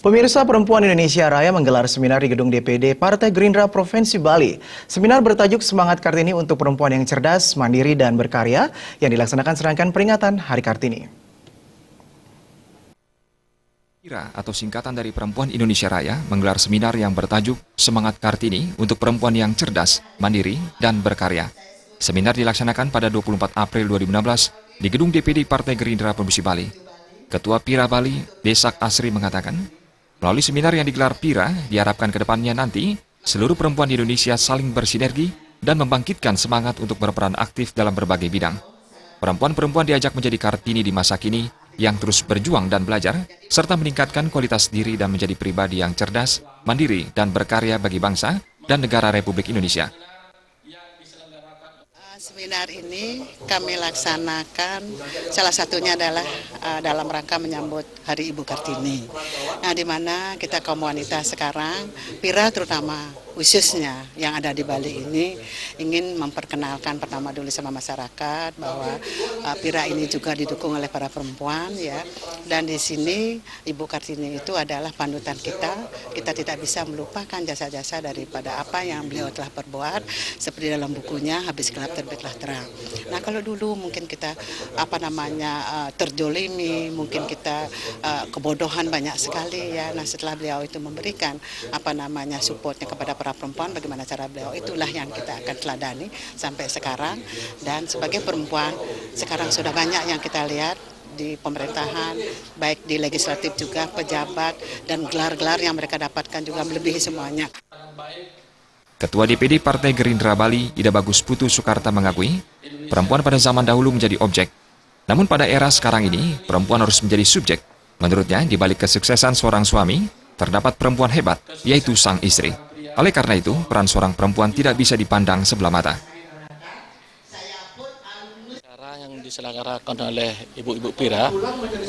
Pemirsa, Perempuan Indonesia Raya menggelar seminar di gedung DPD Partai Gerindra Provinsi Bali. Seminar bertajuk Semangat Kartini untuk Perempuan yang Cerdas, Mandiri, dan Berkarya yang dilaksanakan serangkaian peringatan Hari Kartini. PIRA atau singkatan dari Perempuan Indonesia Raya menggelar seminar yang bertajuk Semangat Kartini untuk Perempuan yang Cerdas, Mandiri, dan Berkarya. Seminar dilaksanakan pada 24 April 2016 di gedung DPD Partai Gerindra Provinsi Bali. Ketua PIRA Bali, Desak Asri mengatakan, melalui seminar yang digelar PIRA, diharapkan ke depannya nanti, seluruh perempuan di Indonesia saling bersinergi dan membangkitkan semangat untuk berperan aktif dalam berbagai bidang. Perempuan-perempuan diajak menjadi Kartini di masa kini yang terus berjuang dan belajar, serta meningkatkan kualitas diri dan menjadi pribadi yang cerdas, mandiri, dan berkarya bagi bangsa dan negara Republik Indonesia. Seminar ini kami laksanakan, salah satunya adalah dalam rangka menyambut Hari Ibu Kartini. Nah, di mana kita kaum wanita sekarang, PIRA terutama khususnya yang ada di Bali ini ingin memperkenalkan pertama dulu sama masyarakat bahwa PIRA ini juga didukung oleh para perempuan ya. Dan di sini Ibu Kartini itu adalah panutan kita. Kita tidak bisa melupakan jasa-jasa daripada apa yang beliau telah perbuat seperti dalam bukunya Habis Gelap Terbitlah Terang. Nah, kalau dulu mungkin kita terjolimi, mungkin kita kebodohan banyak sekali ya. Nah, setelah beliau itu memberikan supportnya kepada para perempuan, bagaimana cara beliau, itulah yang kita akan teladani sampai sekarang. Dan sebagai perempuan sekarang sudah banyak yang kita lihat di pemerintahan, baik di legislatif juga, pejabat, dan gelar-gelar yang mereka dapatkan juga melebihi semuanya. Ketua DPD Partai Gerindra Bali, Ida Bagus Putu Soekarta mengakui, perempuan pada zaman dahulu menjadi objek. Namun pada era sekarang ini, perempuan harus menjadi subjek. Menurutnya, di balik kesuksesan seorang suami, terdapat perempuan hebat, yaitu sang istri. Oleh karena itu, peran seorang perempuan tidak bisa dipandang sebelah mata. Acara yang diselenggarakan oleh ibu-ibu PIRA,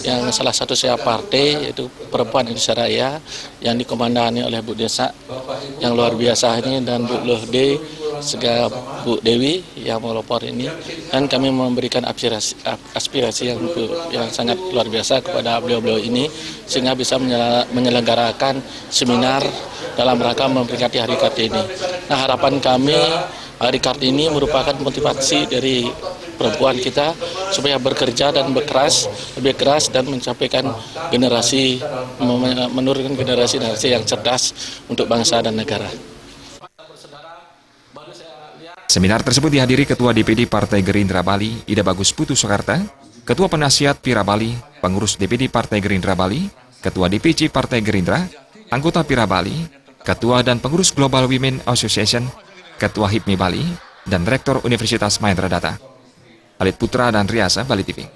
yang salah satu saya partai, yaitu Perempuan Indonesia Raya, yang dikomandani oleh Bu Desak, yang luar biasa ini, dan Bu Lohde, segala Bu Dewi yang melopor ini, dan kami memberikan aspirasi yang sangat luar biasa kepada beliau-beliau ini, sehingga bisa menyelenggarakan seminar dalam rangka memperingati Hari Kartini. Nah, harapan kami Hari Kartini merupakan motivasi dari perempuan kita supaya bekerja dan lebih keras dan mencapai menurunkan generasi yang cerdas untuk bangsa dan negara. Seminar tersebut dihadiri Ketua DPD Partai Gerindra Bali, Ida Bagus Putu Soekarta, Ketua Penasihat PIRA Bali, Pengurus DPD Partai Gerindra Bali, Ketua DPC Partai Gerindra, anggota PIRA Bali, Ketua dan Pengurus Global Women Association, Ketua HIPMI Bali, dan Rektor Universitas Mahendra Data. Alit Putra dan Riasa, Bali TV.